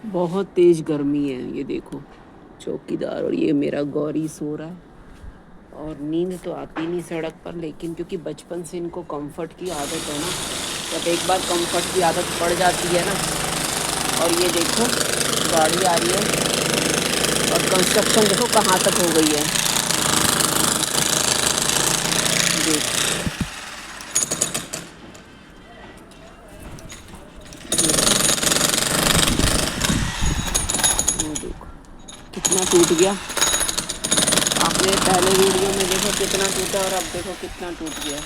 बहुत तेज़ गर्मी है। ये देखो चौकीदार और ये मेरा गौरी सो रहा है। और नींद तो आती नहीं सड़क पर, लेकिन क्योंकि बचपन से इनको कंफर्ट की आदत है ना, जब एक बार कंफर्ट की आदत पड़ जाती है ना। और ये देखो गाड़ी आ रही है और कंस्ट्रक्शन देखो कहाँ तक हो गई है। देखो वो देखो कितना टूट गया। आपने पहले वीडियो में देखो कितना टूटा और अब देखो कितना टूट गया।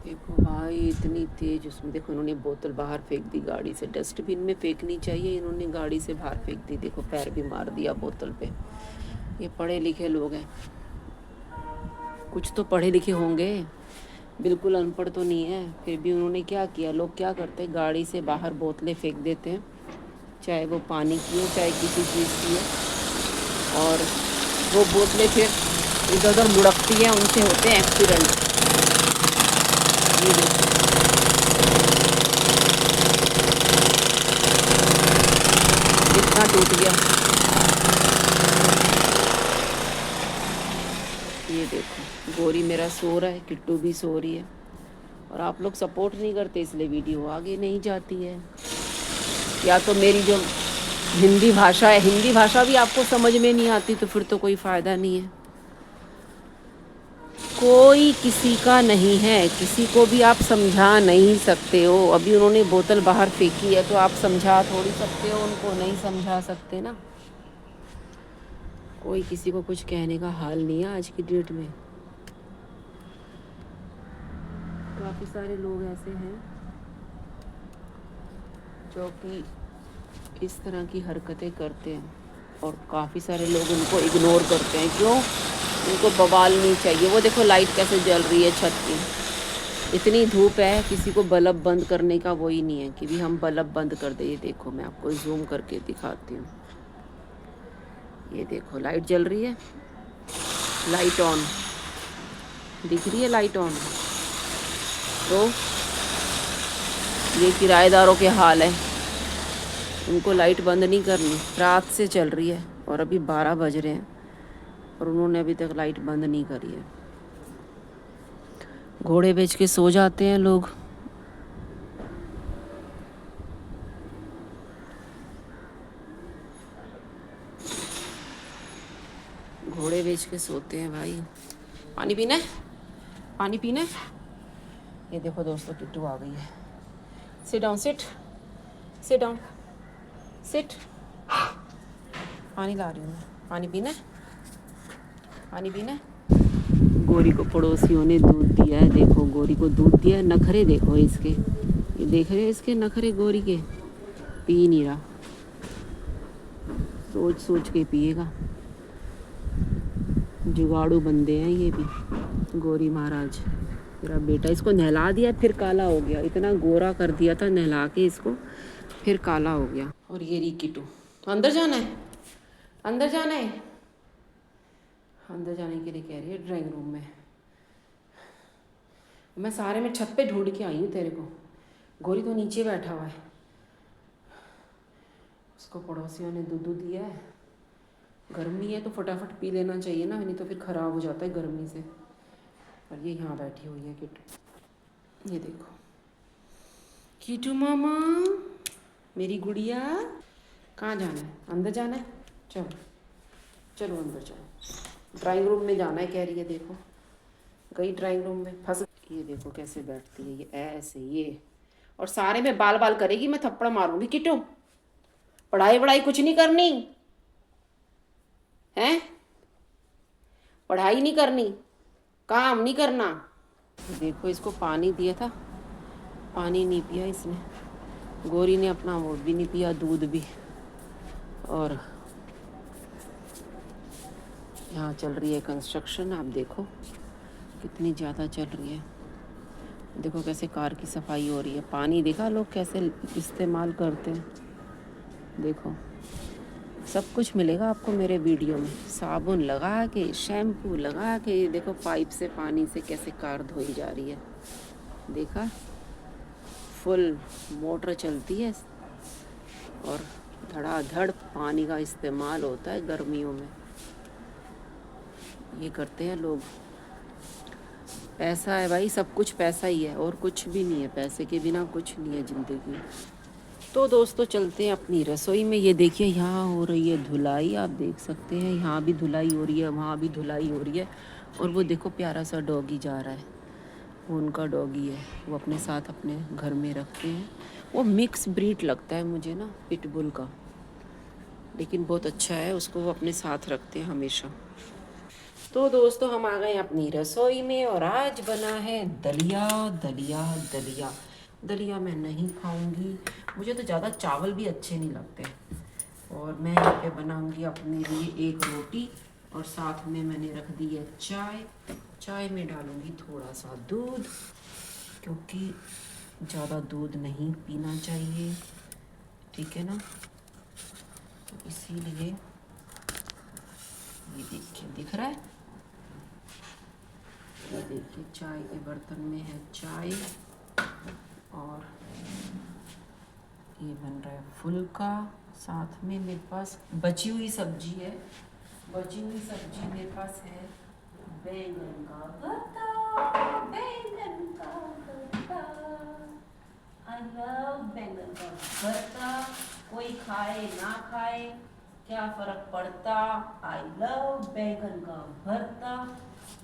देखो भाई इतनी तेज उसमें देखो इन्होंने बोतल बाहर फेंक दी गाड़ी से। डस्टबिन में फेंकनी चाहिए, इन्होंने गाड़ी से बाहर फेंक दी। देखो पैर भी मार दिया बोतल पे। ये पढ़े लिखे लोग हैं, कुछ तो पढ़े लिखे होंगे, बिल्कुल अनपढ़ तो नहीं है। फिर भी उन्होंने क्या किया, लोग क्या करते हैं गाड़ी से बाहर बोतलें फेंक देते हैं, चाहे वो पानी की हो चाहे किसी चीज़ की हो। और वो बोतलें फिर इधर उधर लुढ़कती हैं, उनसे होते हैं एक्सीडेंट। ये देखो कितना टूट गया। ये देखो गोरी मेरा सो रहा है, किट्टू भी सो रही है। और आप लोग सपोर्ट नहीं करते इसलिए वीडियो आगे नहीं जाती है। या तो मेरी जो हिंदी भाषा है, हिंदी भाषा भी आपको समझ में नहीं आती तो फिर तो कोई फ़ायदा नहीं है। कोई किसी का नहीं है, किसी को भी आप समझा नहीं सकते हो। अभी उन्होंने बोतल बाहर फेंकी है तो आप समझा थोड़ी सकते हो, उनको नहीं समझा सकते ना। कोई किसी को कुछ कहने का हाल नहीं है आज की डेट में। काफ़ी सारे लोग ऐसे हैं जो कि इस तरह की हरकतें करते हैं और काफ़ी सारे लोग उनको इग्नोर करते हैं। क्यों? उनको बवाल नहीं चाहिए। वो देखो लाइट कैसे जल रही है छत की। इतनी धूप है, किसी को बल्ब बंद करने का वो ही नहीं है कि भी हम बल्ब बंद कर दे। ये देखो मैं आपको जूम करके दिखाती हूँ। ये देखो लाइट जल रही है, लाइट ऑन दिख रही है, लाइट ऑन। तो ये किराएदारों के हाल है, उनको लाइट बंद नहीं करनी। रात से चल रही है और अभी 12 बज रहे हैं और उन्होंने अभी तक लाइट बंद नहीं करी है। घोड़े बेच के सो जाते हैं लोग। घोड़े बेच के सोते हैं भाई। पानी पीना है, पानी पीना है। ये देखो दोस्तों किट्टू आ गई है। Sit down, sit sit down, sit. पानी ला रही हूँ मैं। पानी पीना है, पानी पीना है। गोरी को पड़ोसियों ने दूध दिया है। देखो गोरी को दूध दिया है। नखरे देखो इसके, ये देख रहे हैं इसके नखरे गोरी के। पी नहीं रहा, सोच सोच के पिएगा। जुगाड़ू बंदे हैं ये भी। गोरी महाराज मेरा बेटा, इसको नहला दिया फिर काला हो गया। इतना गोरा कर दिया था नहला के इसको, फिर काला हो गया। और ये री किटू तो अंदर जाना है, अंदर जाना है। अंदर जाने के लिए कह रही है ड्राइंग रूम में। मैं सारे में छत पे ढूंढ के आई हूँ तेरे को। गोरी तो नीचे बैठा हुआ है, उसको पड़ोसियों ने दूध दिया है। गर्मी है तो फटाफट पी लेना चाहिए ना, नहीं तो फिर ख़राब हो जाता है गर्मी से। और ये यहाँ बैठी हुई है किटू। ये देखो किटू मामा, मेरी गुड़िया। कहाँ जाना है? अंदर जाना है, चलो चलो अंदर चलो। ड्राइंग रूम में जाना है कह रही है। देखो गई ड्राइंग रूम में, फंस। ये देखो कैसे बैठती है ये, ऐसे ये। और सारे में बाल बाल करेगी, मैं थप्पड़ मारूंगी। किटू पढ़ाई वढ़ाई कुछ नहीं करनी है, पढ़ाई नहीं करनी, काम नहीं करना। देखो इसको पानी दिया था, पानी नहीं पिया इसने। गोरी ने अपना वो भी नहीं पिया, दूध भी। और यहाँ चल रही है कंस्ट्रक्शन, आप देखो कितनी ज़्यादा चल रही है। देखो कैसे कार की सफाई हो रही है। पानी देखा लोग कैसे इस्तेमाल करते हैं। देखो सब कुछ मिलेगा आपको मेरे वीडियो में। साबुन लगा के, शैम्पू लगा के, देखो पाइप से पानी से कैसे कार धोई जा रही है, देखा, फुल मोटर चलती है और धड़ाधड़ पानी का इस्तेमाल होता है गर्मियों में। ये करते हैं लोग। पैसा है भाई, सब कुछ पैसा ही है और कुछ भी नहीं है, पैसे के बिना कुछ नहीं है ज़िंदगी। तो दोस्तों चलते हैं अपनी रसोई में। ये देखिए यहाँ हो रही है धुलाई, आप देख सकते हैं, यहाँ भी धुलाई हो रही है, वहाँ भी धुलाई हो रही है। और वो देखो प्यारा सा डॉगी जा रहा है, वो उनका डॉगी है, वो अपने साथ अपने घर में रखते हैं। वो मिक्स ब्रीड लगता है मुझे ना, पिटबुल का, लेकिन बहुत अच्छा है, उसको वो अपने साथ रखते हैं हमेशा। तो दोस्तों हम आ गए अपनी रसोई में और आज बना है दलिया। दलिया दलिया दलिया मैं नहीं खाऊंगी, मुझे तो ज़्यादा चावल भी अच्छे नहीं लगते। और मैं यहाँ पे बनाऊंगी अपने लिए एक रोटी और साथ में मैंने रख दी है चाय। चाय में डालूंगी थोड़ा सा दूध, क्योंकि ज़्यादा दूध नहीं पीना चाहिए, ठीक है ना। तो इसीलिए ये देखिए, दिख रहा है, ये देखिए चाय के बर्तन में है चाय और ये बन रहा है फुल्का। साथ में मेरे पास बची हुई सब्जी है, बची हुई सब्जी मेरे पास है बैंगन का भरता। बैंगन का भरता, आई लव बैंगन का भरता। कोई खाए ना खाए क्या फर्क पड़ता, आई लव बैंगन का भरता।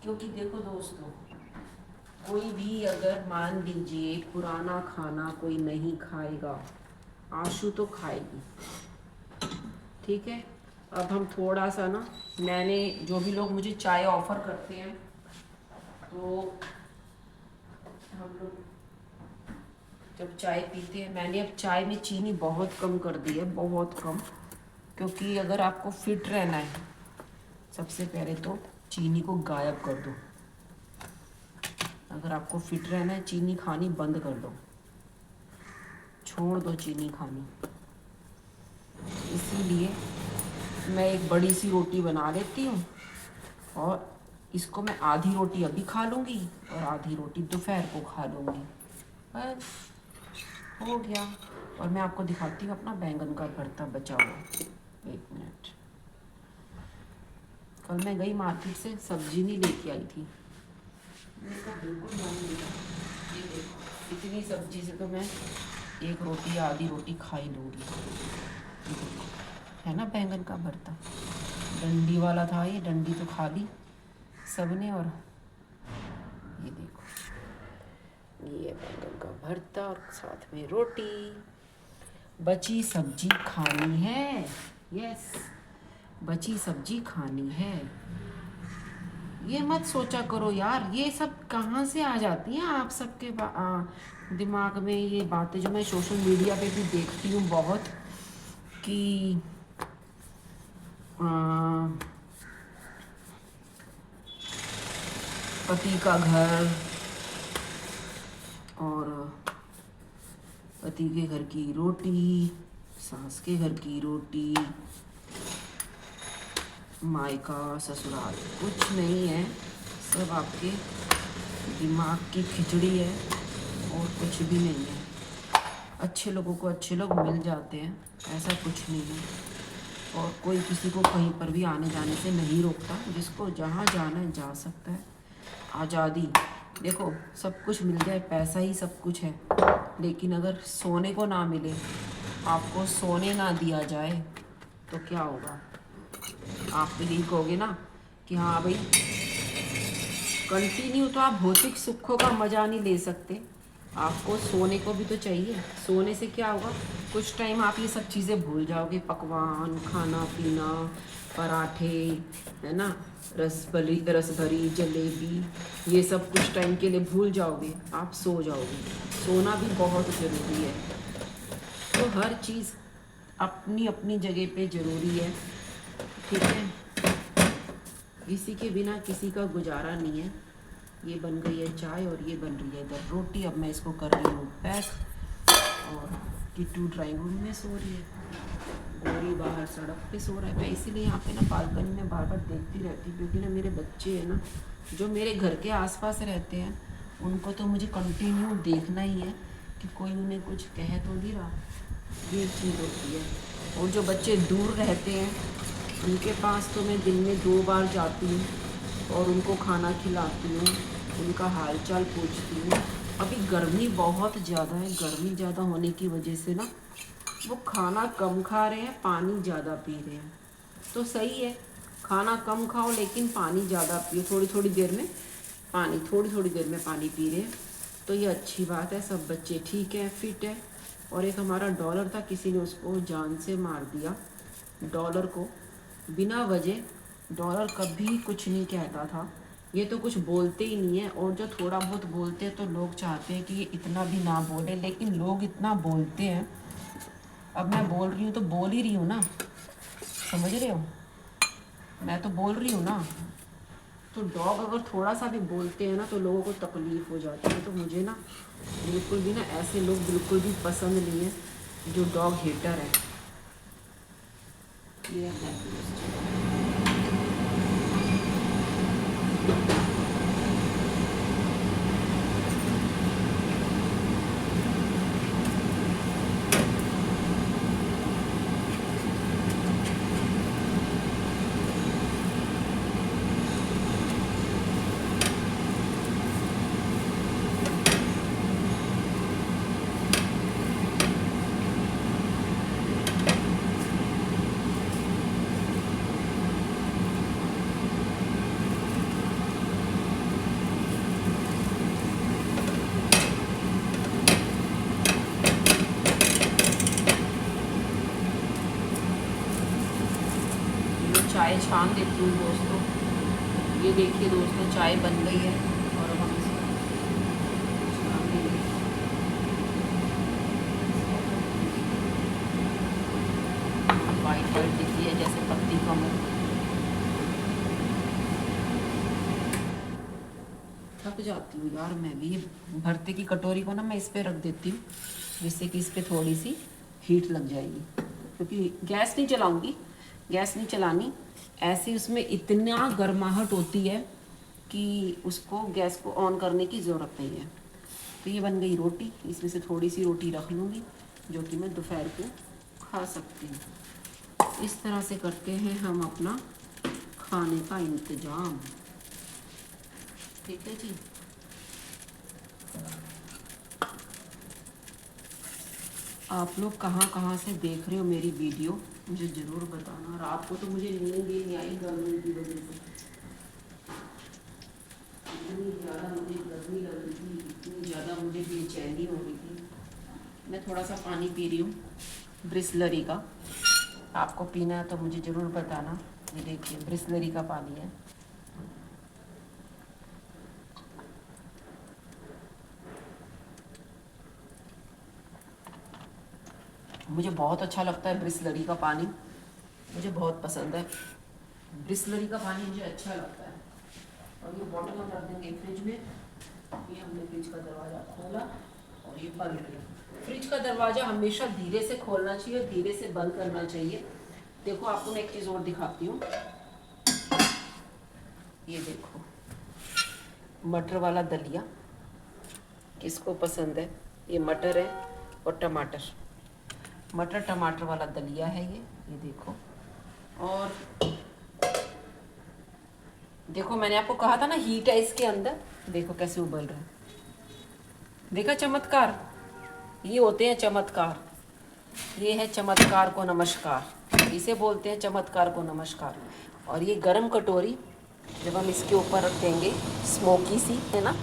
क्योंकि देखो दोस्तों, कोई भी अगर मान लीजिए पुराना खाना कोई नहीं खाएगा, आशु तो खाएगी, ठीक है। अब हम थोड़ा सा ना, मैंने जो भी लोग मुझे चाय ऑफ़र करते हैं तो हम लोग जब चाय पीते हैं, मैंने अब चाय में चीनी बहुत कम कर दी है, बहुत कम। क्योंकि अगर आपको फिट रहना है, सबसे पहले तो चीनी को गायब कर दो। अगर आपको फिट रहना है, चीनी खानी बंद कर दो, छोड़ दो चीनी खानी। इसीलिए मैं एक बड़ी सी रोटी बना लेती हूँ और इसको मैं आधी रोटी अभी खा लूँगी और आधी रोटी दोपहर को खा लूँगी, बस हो गया। और मैं आपको दिखाती हूँ अपना बैंगन का भरता बचा हुआ। एक मिनट, कल मैं गई मार्केट से, सब्जी नहीं लेके आई थी, मेरे को बिल्कुल मन नहीं था। ये देखो, इतनी सब्जी से तो मैं एक रोटी या आधी रोटी खा ही लूँगी। है ना बैंगन का भरता, डंडी वाला था ये, डंडी तो खा ली सबने। और ये देखो, ये बैंगन का भरता और साथ में रोटी। बची सब्जी खानी है, यस, बची सब्जी खानी है। ये मत सोचा करो यार, ये सब कहाँ से आ जाती हैं आप सबके दिमाग में ये बातें, जो मैं सोशल मीडिया पे भी देखती हूँ बहुत, कि पति का घर और पति के घर की रोटी, सास के घर की रोटी, मायका ससुराल, कुछ नहीं है, सब आपके दिमाग की खिचड़ी है और कुछ भी नहीं है। अच्छे लोगों को अच्छे लोग मिल जाते हैं, ऐसा कुछ नहीं है। और कोई किसी को कहीं पर भी आने जाने से नहीं रोकता, जिसको जहाँ जाना है जा सकता है। आज़ादी, देखो सब कुछ मिल जाए, पैसा ही सब कुछ है, लेकिन अगर सोने को ना मिले, आपको सोने ना दिया जाए तो क्या होगा। आप तो यही कहोगे ना कि हाँ भाई, कंटिन्यू तो आप भौतिक सुखों का मज़ा नहीं ले सकते, आपको सोने को भी तो चाहिए। सोने से क्या होगा, कुछ टाइम आप ये सब चीज़ें भूल जाओगे, पकवान, खाना पीना, पराठे, है ना, रसभरी जलेबी, ये सब कुछ टाइम के लिए भूल जाओगे, आप सो जाओगे। सोना भी बहुत ज़रूरी है। तो हर चीज़ अपनी अपनी जगह पे ज़रूरी है, ठीक है। किसी के बिना किसी का गुजारा नहीं है। ये बन गई है चाय और ये बन रही है इधर रोटी। अब मैं इसको कर रही हूँ पैक और किट्टू ड्राइंग रूम में सो रही है। गोरी बाहर सड़क पे सो रहा है। मैं इसीलिए यहाँ पे ना बालकनी में बार बार देखती रहती हूँ, क्योंकि ना मेरे बच्चे हैं ना जो मेरे घर के आसपास रहते हैं, उनको तो मुझे कंटिन्यू देखना ही है कि कोई उन्हें कुछ कह तो नहीं रहा। ये चीज़ होती है। और जो बच्चे दूर रहते हैं उनके पास तो मैं दिन में 2 बार जाती हूँ और उनको खाना खिलाती हूँ, उनका हाल चाल पूछती हूँ। अभी गर्मी बहुत ज़्यादा है, गर्मी ज़्यादा होने की वजह से ना वो खाना कम खा रहे हैं, पानी ज़्यादा पी रहे हैं। तो सही है, खाना कम खाओ लेकिन पानी ज़्यादा पियो। थोड़ी थोड़ी देर में पानी पी रहे हैं, तो ये अच्छी बात है। सब बच्चे ठीक है, फिट है। और एक हमारा डॉलर था, किसी ने उसको जान से मार दिया, डॉलर को बिना वजह। डॉलर कभी कुछ नहीं कहता था, ये तो कुछ बोलते ही नहीं है। और जो थोड़ा बहुत बोलते हैं तो लोग चाहते हैं कि ये इतना भी ना बोले, लेकिन लोग इतना बोलते हैं। अब मैं बोल रही हूँ तो बोल ही रही हूँ ना, समझ रहे हो? मैं तो बोल रही हूँ ना। तो डॉग अगर थोड़ा सा भी बोलते हैं ना तो लोगों को तकलीफ़ हो जाती है। तो मुझे ना बिल्कुल भी ना ऐसे लोग बिल्कुल भी पसंद नहीं है जो डॉग हेटर है। ये है। चाय छान देती हूँ दोस्तों। ये देखिए दोस्तों, चाय बन गई है और अब हम इसको छान देंगे। वाइट वाइट दिखती है जैसे पत्ती का मुँह। थक जाती हूँ यार मैं भी। ये भरते की कटोरी को ना मैं इस पर रख देती हूँ, जिससे कि इस पर थोड़ी सी हीट लग जाएगी, क्योंकि गैस नहीं चलाऊँगी, गैस नहीं चलानी। ऐसे उसमें इतना गर्माहट होती है कि उसको गैस को ऑन करने की ज़रूरत नहीं है। तो ये बन गई रोटी, इसमें से थोड़ी सी रोटी रख लूँगी जो कि मैं दोपहर को खा सकती हूँ। इस तरह से करते हैं हम अपना खाने का इंतज़ाम। ठीक है जी। आप लोग कहाँ कहाँ से देख रहे हो मेरी वीडियो, मुझे ज़रूर बताना। रात को तो मुझे नींद भी नहीं आई गर्मी की वजह से। इतनी ज़्यादा मुझे गर्मी लग रही थी, इतनी ज़्यादा मुझे बेचैनी हो रही थी। मैं थोड़ा सा पानी पी रही हूँ ब्रिसलरी का। आपको पीना है तो मुझे ज़रूर बताना। ये देखिए ब्रिसलरी का पानी है। मुझे बहुत अच्छा लगता है ब्रिसलरी का पानी, मुझे बहुत पसंद है। ब्रिसलरी का पानी मुझे अच्छा लगता है। और ये बॉटल हम रख देंगे फ्रिज में। ये हमने फ्रिज का दरवाज़ा खोला और ये बंद किया। फ्रिज का दरवाज़ा हमेशा धीरे से खोलना चाहिए, धीरे से बंद करना चाहिए। देखो आपको मैं एक चीज़ और दिखाती हूँ। ये देखो मटर वाला दलिया, किसको पसंद है? ये मटर है और टमाटर, मटर टमाटर वाला दलिया है ये देखो। और देखो मैंने आपको कहा था ना हीट है इसके अंदर, देखो कैसे उबल रहा है। देखा चमत्कार, ये होते हैं चमत्कार। ये है चमत्कार को नमस्कार, इसे बोलते हैं चमत्कार को नमस्कार। और ये गरम कटोरी जब हम इसके ऊपर रख देंगे, स्मोकी सी है ना।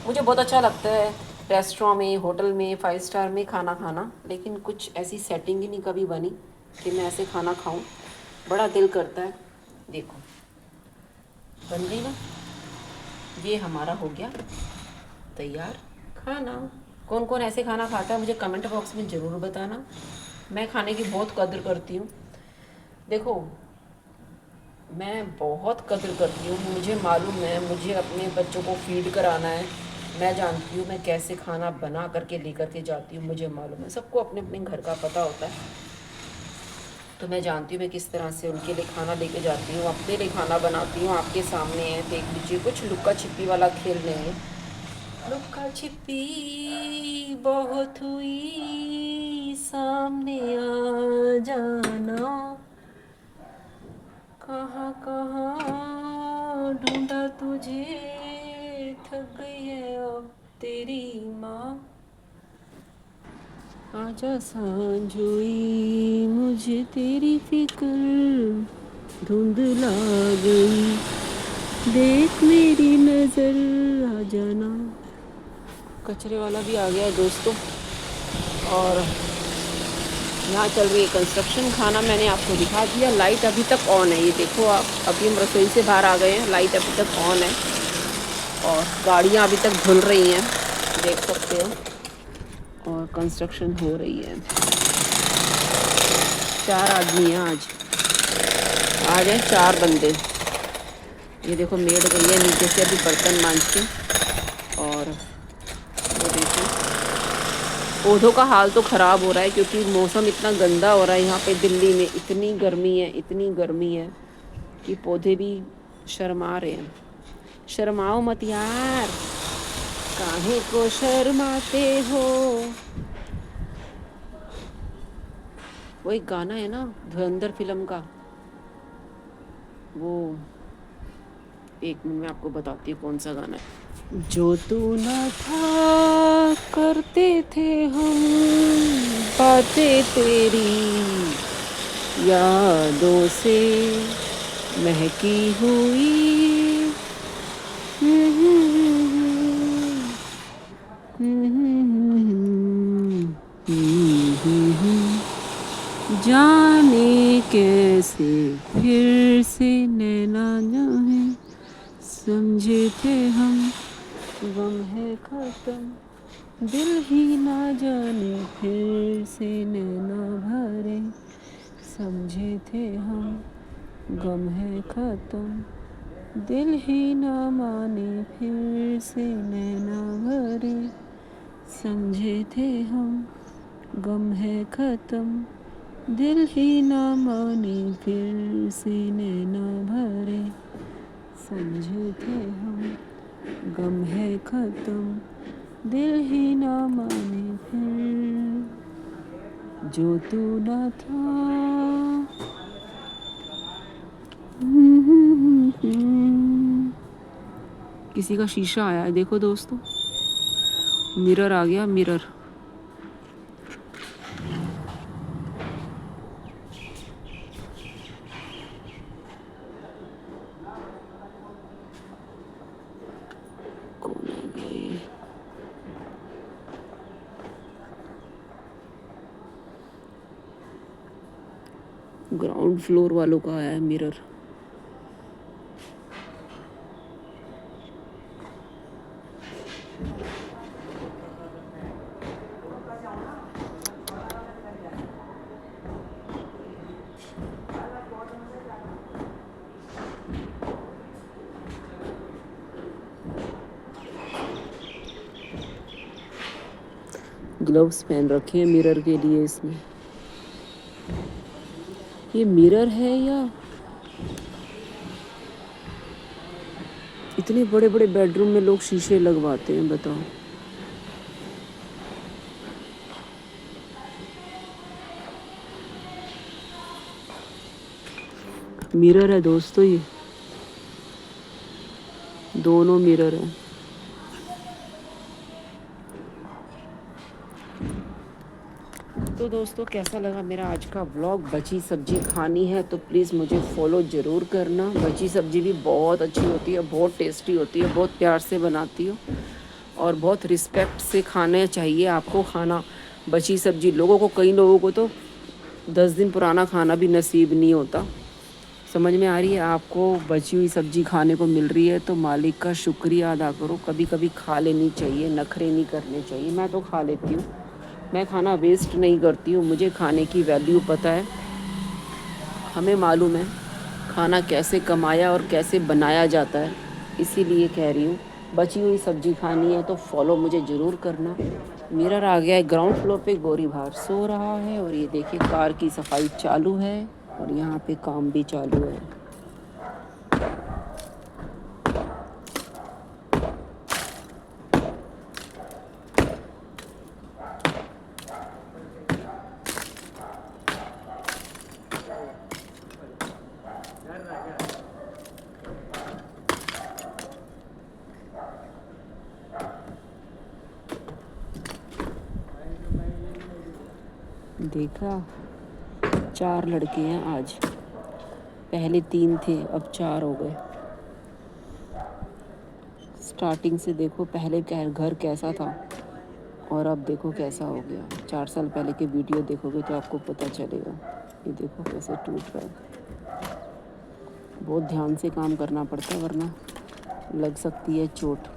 मुझे बहुत अच्छा लगता है रेस्टोरेंट में, होटल में, 5 स्टार में खाना खाना, लेकिन कुछ ऐसी सेटिंग ही नहीं कभी बनी कि मैं ऐसे खाना खाऊं। बड़ा दिल करता है। देखो बन गई ना, ये हमारा हो गया तैयार खाना। कौन कौन ऐसे खाना खाता है मुझे कमेंट बॉक्स में ज़रूर बताना। मैं खाने की बहुत कदर करती हूँ। देखो मैं बहुत कदर करती हूँ, मुझे मालूम है, मुझे अपने बच्चों को फीड कराना है। मैं जानती हूँ मैं कैसे खाना बना करके लेकर के जाती हूँ, मुझे मालूम है। सबको अपने अपने घर का पता होता है। तो मैं जानती हूँ मैं किस तरह से उनके लिए खाना लेके जाती हूँ, अपने लिए खाना बनाती हूँ। आपके सामने है, देख लीजिए, कुछ लुक्का छिपी वाला खेल रहे हैं। लुक्का छिपी बहुत हुई, सामने आ जाना, कहाँ कहाँ ढूंढा तुझे, थक गई है अब तेरी माँ, आजा सांझ हुई, मुझे तेरी फिक्र धुंधला गई, देख मेरी नजर आ जाना। कचरे वाला भी आ गया है दोस्तों। और यहाँ चल रही है कंस्ट्रक्शन। खाना मैंने आपको दिखा दिया। लाइट अभी तक ऑन है, ये देखो आप, अभी हम रसोई से बाहर आ गए हैं, लाइट अभी तक ऑन है और गाड़ियाँ अभी तक धुल रही हैं, देख सकते हो, और कंस्ट्रक्शन हो रही है। 4 आदमी हैं आज हैं 4 बंदे। ये देखो मेड गई है नीचे से अभी बर्तन मांज के। और वो देखो पौधों का हाल तो ख़राब हो रहा है क्योंकि मौसम इतना गंदा हो रहा है यहाँ पे दिल्ली में। इतनी गर्मी है कि पौधे भी शर्मा रहे हैं। शर्माओ मत यार, काहे को शर्माते हो। वो एक गाना है ना धुरंधर फिल्म का, वो एक मिनट में आपको बताती हूँ कौन सा गाना है। जो तू न था करते थे हम बातें तेरी यादों से महकी हुई, जाने कैसे फिर से नैना जाए, समझे थे हम गम है खत्म, दिल ही ना जाने फिर से नैना भरे, समझे थे हम गम है खत्म, दिल ही ना माने फिर से नैना भरे, समझे थे हम गम है खत्म, दिल ही ना माने फिर से नैना भरे, समझे थे हम गम है खत्म, दिल ही ना माने फिर, जो तू ना था। किसी का शीशा आया है, देखो दोस्तों, मिरर आ गया, मिरर। कौन आ गया ये? ग्राउंड फ्लोर वालों का आया है मिरर। ग्लव्स पहन रखे हैं मिरर के लिए। इसमें ये मिरर है या इतने बड़े बड़े बेडरूम में लोग शीशे लगवाते हैं, बताओ। मिरर है दोस्तों, ये दोनों मिरर हैं। तो दोस्तों कैसा लगा मेरा आज का व्लॉग। बची सब्जी खानी है तो प्लीज़ मुझे फॉलो ज़रूर करना। बची सब्जी भी बहुत अच्छी होती है, बहुत टेस्टी होती है, बहुत प्यार से बनाती हूँ और बहुत रिस्पेक्ट से खाना चाहिए आपको खाना। बची सब्जी लोगों को, कई लोगों को तो 10 दिन पुराना खाना भी नसीब नहीं होता। समझ में आ रही है आपको? बची हुई सब्जी खाने को मिल रही है तो मालिक का शुक्रिया अदा करो। कभी कभी खा लेनी चाहिए, नखरे नहीं करने चाहिए। मैं तो खा लेती हूँ, मैं खाना वेस्ट नहीं करती हूँ। मुझे खाने की वैल्यू पता है, हमें मालूम है खाना कैसे कमाया और कैसे बनाया जाता है, इसीलिए कह रही हूँ बची हुई सब्जी खानी है तो फॉलो मुझे ज़रूर करना। मिरर आ गया है ग्राउंड फ्लोर पे, गौरी बाहर सो रहा है और ये देखिए कार की सफाई चालू है और यहाँ पे काम भी चालू है। देखा, 4 लड़के हैं आज, पहले 3 थे अब 4 हो गए। स्टार्टिंग से देखो पहले घर कैसा था और अब देखो कैसा हो गया। 4 साल पहले की वीडियो देखोगे तो आपको पता चलेगा। ये देखो कैसे टूट रहा है। बहुत ध्यान से काम करना पड़ता है वरना लग सकती है चोट,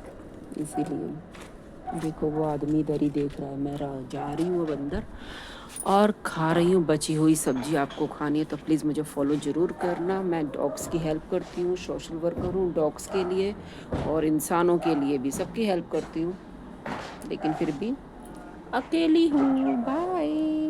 इसीलिए। देखो वो आदमी इधर ही देख रहा है, मैं जा रही हूँ अब अंदर और खा रही हूँ बची हुई सब्जी। आपको खानी है तो प्लीज़ मुझे फॉलो ज़रूर करना। मैं डॉग्स की हेल्प करती हूँ, सोशल वर्कर हूँ डॉग्स के लिए और इंसानों के लिए भी, सबकी हेल्प करती हूँ, लेकिन फिर भी अकेली हूँ। बाय।